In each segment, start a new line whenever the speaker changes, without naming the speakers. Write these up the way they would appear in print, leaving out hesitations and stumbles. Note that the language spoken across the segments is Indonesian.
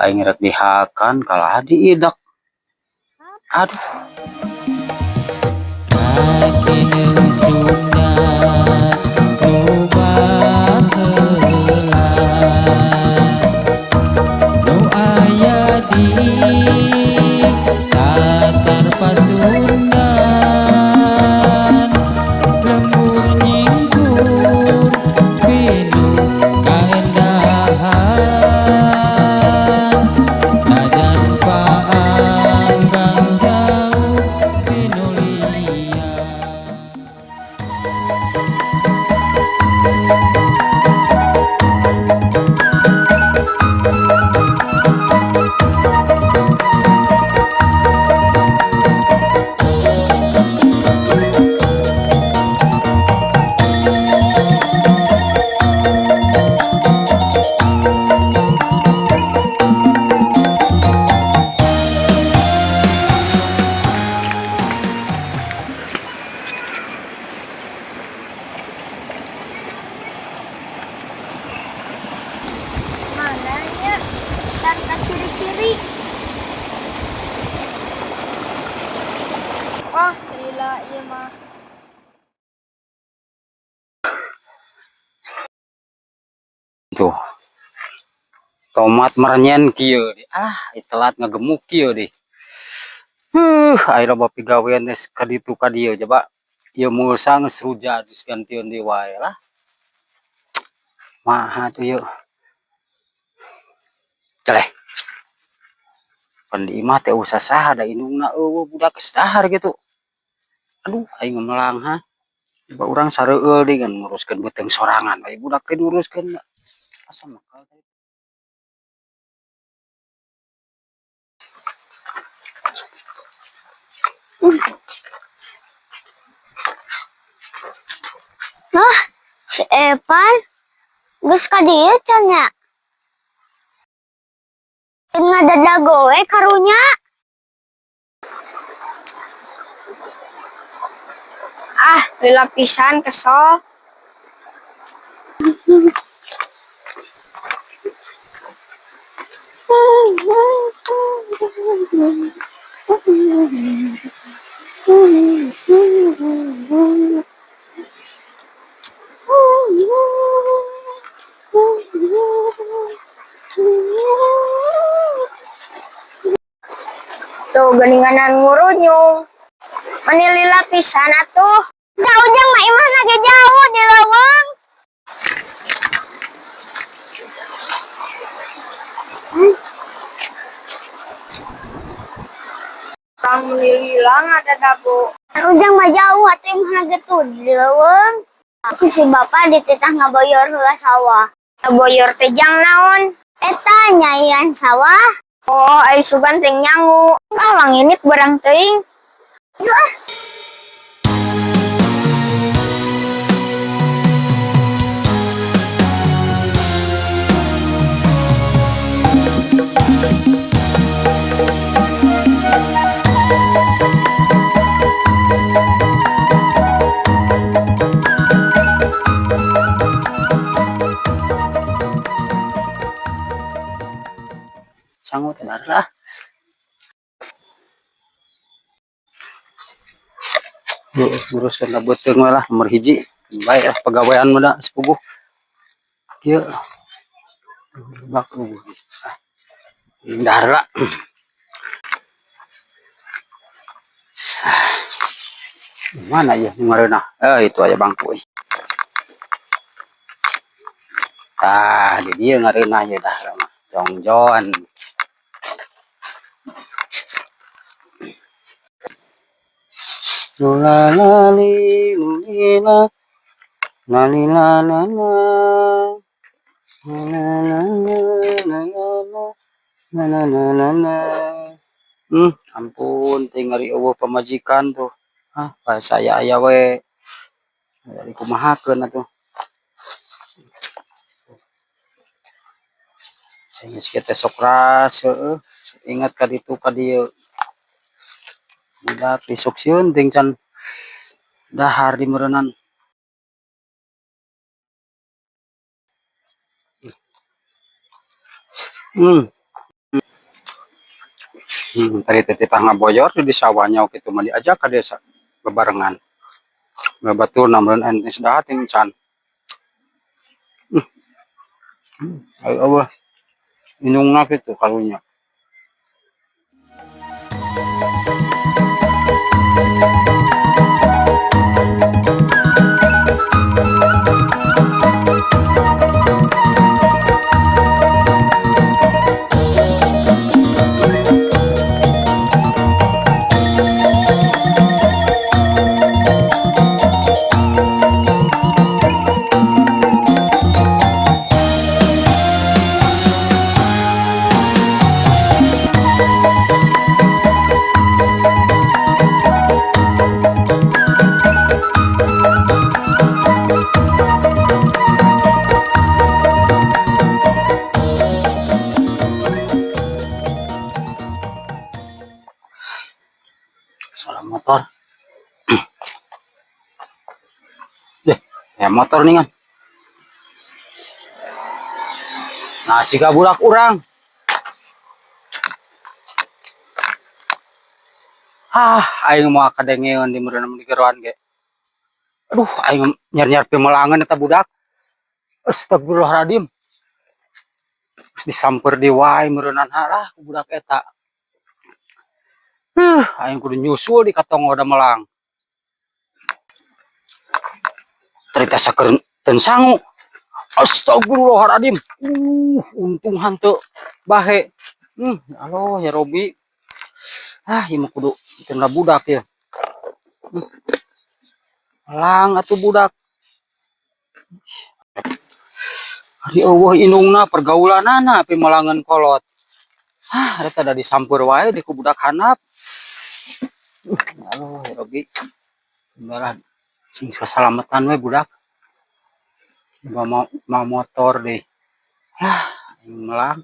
aing rek dihakan kalah diidak. Aduh.
Hati nu sunda nu baheula nu aya di tatar Pasundan lembur nyingkur pilu kaendahan najan paanggang jauh tinulian.
Mananya tanpa ciri-ciri. Wah, lila ieu mah.
Tuh. Tomat merenyen kieu deh. Telat ngagemuk kieu deh. Ayeuna bapi gawean geus ka ditu ka dieu coba. Ieu mulsa geus ruja geus gantieun deui wae lah. Maha tuh yuk. Celeh. Pan di imah teh usah saha da indungna eueuh budak geus dahar gitu. Aduh, aing melang ha. Coba urang sareueul deui kan nguruskeun beuteung sorangan we budak teh nguruskeun. Asa makal teh.
Nah, si Evan geus ka dieu can nya. Ngadada gowe karunya. Ah, lila pisan kesel. Tuh geninganan ngurunyung. Mani lila pisan atuh. Da ujang mah imah ge jauh di leuweung. Kang lila ada dago. Ujang mah jauh atuh imah ge tuh di leuweung. Tapi si bapak dititah ngaboyor heula sawah. Ngaboyor teh jang naon? Eta nyaian sawah. Oh, ai sugan teh nyangu. Langinit barang teuing. Yuk ah.
Sangut lah. Nguruskeun da beuteung we lah nomor hiji. Bae lah pagawean mah da sepuguh. Kieu. Bak dahar lah. Mana ya ngareuna? Itu aja bangku. Di dieu ngareuna ye dahar mah. Jongjon. Lulalali lulila lalila lala ampun tinggal eueuh pamajikan tuh. Saya aya we. Dari kumahakeun atuh. Geus kitu sok ras heueuh. Ingat ka ditu ka dieu. Budak disuk sieun ting can dahar di meureunnan. Tadi teh tangga boyor di sawahnya gitu mah diajak ka desa bebarengan. Babatur namun ente sudah ting can. Ayo Allah. Inungna gitu kalunya. Salah motor. Deh, ya motor nih kan. Nah, si bulak urang. Aing mau kadengeun di meureun di geroan ge. Aduh, aing nyar-nyar pemelangan eta budak. Astagfirullahaladzim. Terus disamper di wae meureunan halah ku budak eta. Aing kudu nyusul di katongo da melang. Terita sakeun teu sangu. Astagfirullahaladzim. Untung hanteu bahe. Halo ya Robi. Ieu mah kudu tenda budak ya. Lang atuh budak. Ari eueuh indungna pergaulanana pemelangan kolot. Eta da disamper wae di ku budak handap. Halo ya Robi. Imbalan sing salamatan we budak. Mau motor deh. Melang.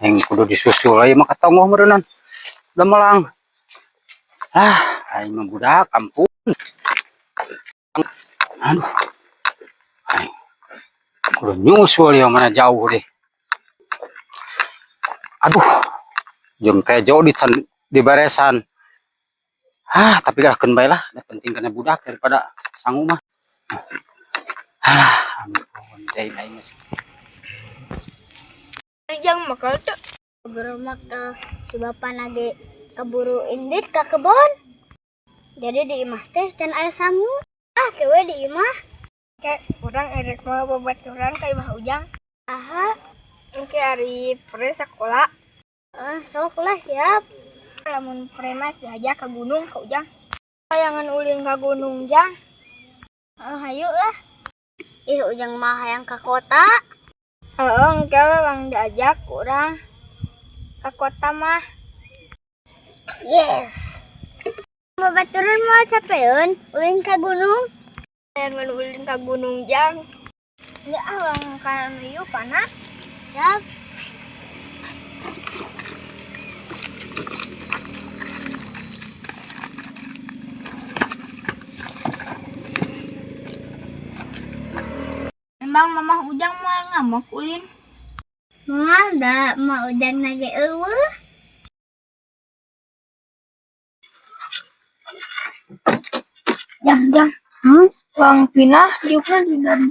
Yang kudu disusul aja mah katongoh meureunan. Udah melang. Aing mah budak ampun. Aduh. Aing kudu nyusul yang mana jauh deh. Aduh. Jeung kejo di baresan. Tapi gak bae lah. Penting karena budak daripada sangu mah. Ampun, jai aing.
Yang makal tuh geromak si bapak nage keburu indit ke kebon. Jadi di imah teh can aya sangu. Kewe di imah. Kayak kurang erek mau babaturan ka imah Ujang. Engke ari pre sakola. Sok lah siap. Lamun pre mah diajak ke gunung ka Ujang. Kayangan ulin ka gunung Jang. Hayu lah. Ujang mah hayang ka kota. Engke bang diajak kurang ke kota mah. Yes. Babaturan mau capeun ulin ka gunung. Kayangan ulin ka gunung Jang. Enggak awang kana meyu panas. Siap. Bang Mamah Ujang mau ngamuk ulin. Moal da mau Ujang nage eueuh. Jang. Wang pinah diukna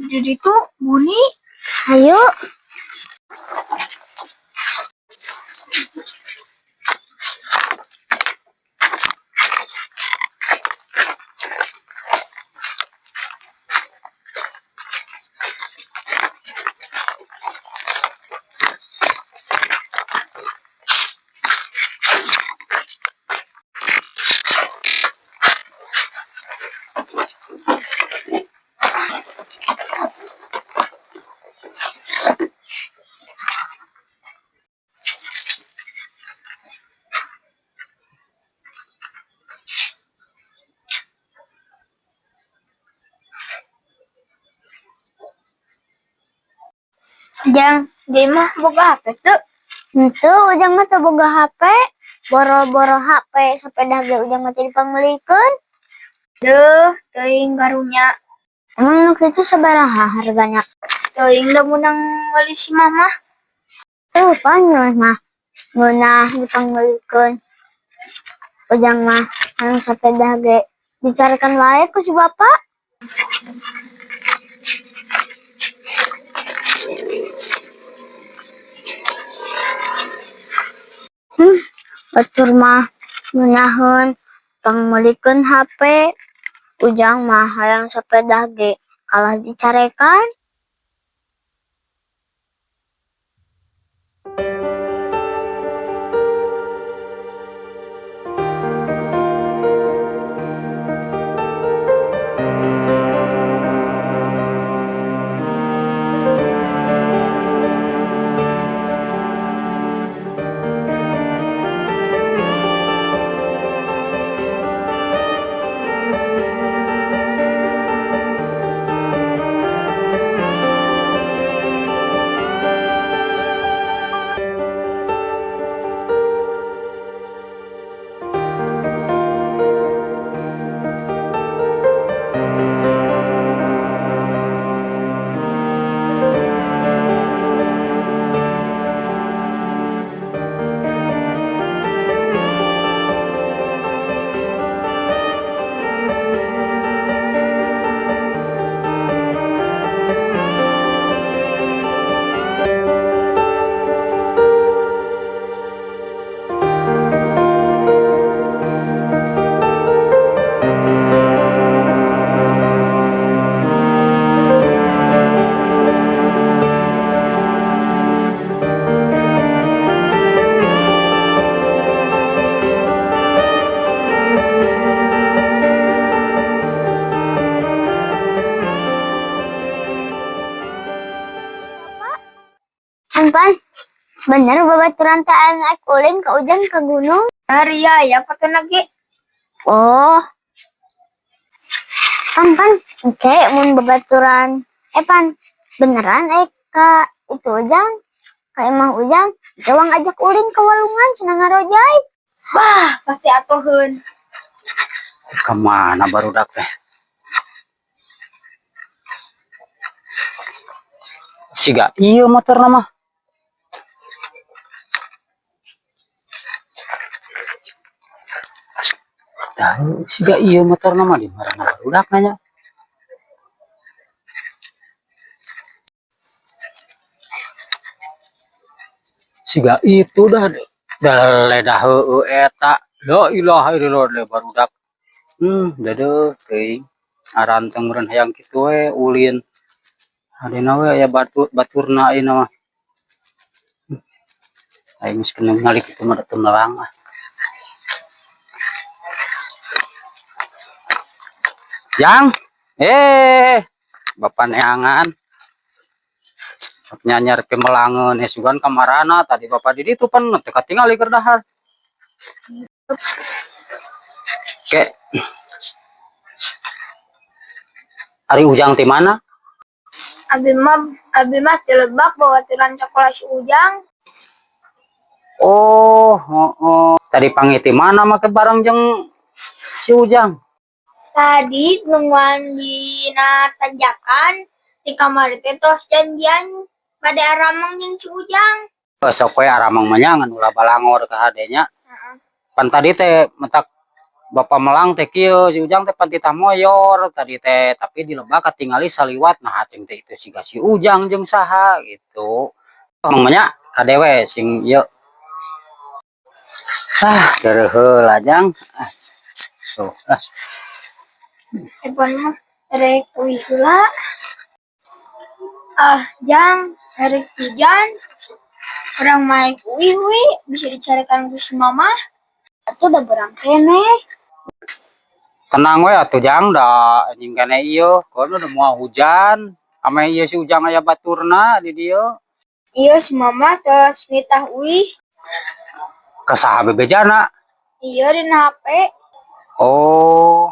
di ditu bunyi. Ayo. Ujang, dia mah boga HP tuh. Itu Ujang mah tuh boga HP. Boro-boro HP sepeda ge Ujang mah teh dipanglikeun. Duh, teuing karunya. Emang nu kitu sabaraha harganya? Teuing da munang beli si mama. Panyo mah ngeunah dipanggulikeun. Ujang mah anu sepeda ge dicarikan wae ku si bapak. Batur mah ngeunahkeun pangmeulikeun HP. Ujang mah hayang sepeda ge kalah dicarekan. Pan, bener babaturan teh naik ulin ke Ujang ke gunung? Iya ya pakai lagi. Oh, pan, oke, mun babaturan. Pan, beneran ka itu Ujang, ka Imah Ujang, jawang ajak ulin ke walungan senang ngarojai. Wah, pasti atuhun.
Kemana barudak teh? Siga iya motor nama. Tahu siga iya motor nama di mana barudak nanya. Siga itu dah ledah eta. La ilaha illallah le barudak. Dede teuing aranteng meureun hayang kitu we ulin. Adina we aya baturna ayeuna mah. Aing geus kena ngali kitu mah teu melang ah. Yang Bapak neangan. Nyanyar ke melangeun hesugan kamarana tadi Bapak di ditu pan teu katingali keur dahar. Ke Ari Ujang ti mana?
Abi mah di Lebak babaturan sekolah si Ujang.
Oh. Tadi pangiti mana make bareng jeung si Ujang?
Tadi nungguan di tanjakan di kamar itu tos janjian pada aramang jeung si Ujang.
Sok we aramang manyangan ulah balangor ka hadenya. Pan tadi teh mentak Bapak melang teh kieu si Ujang teh pan titah moyor tadi teh tapi di Lebak katingali saliwat nah cing teh itu siga si Ujang jeung saha gitu. Emangnya kadewe sing ieu. Geureheul ajang. Tuh.
Epon mah rek uih heula. Jang, rek hujan. Orang main uih bisa dicarikan ku si mama. Atuh udah berang kene.
Tenang we atuh Jang da anjing kene ieu, kono udah mau hujan. Ame ieu si Ujang aya baturna di dieu.
Iya si mama terus mitah uih.
Ka saha bebejana?
Iya di HP.
Oh,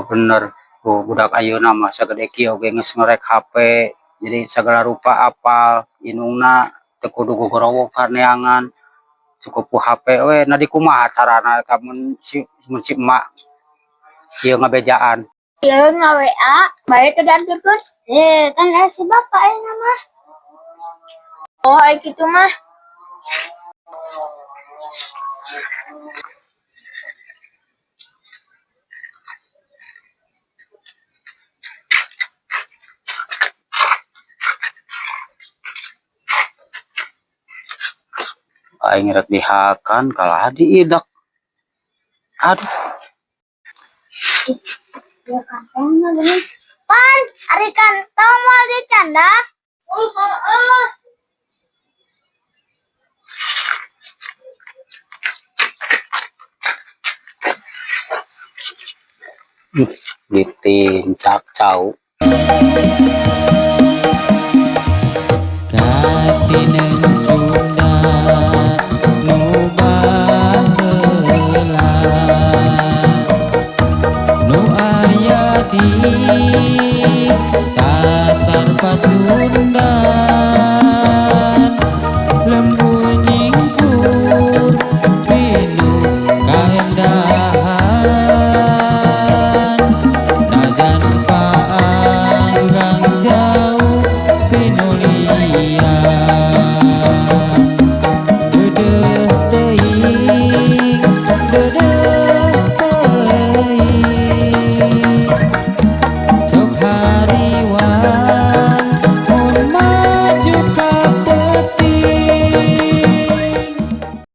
bener. Budak ayeuna mah sagede kieu ge geus ngorek HP. Jadi segala rupa apal, inungna teu kudu gogorowo kaneangan. Cukup ku HP we, na di kumaha carana mun si emak ieu ngabejaan.
Iya nga-WA, bae teu dianturkeun. Kan si bapak ayeuna mah. Oh, kayak gitu mah.
Aing rek dihakan kalah diidak. Aduh,
Ya kantong mah gini. Pan, ari kantong mau dicanda. Oh.
ditincak cau.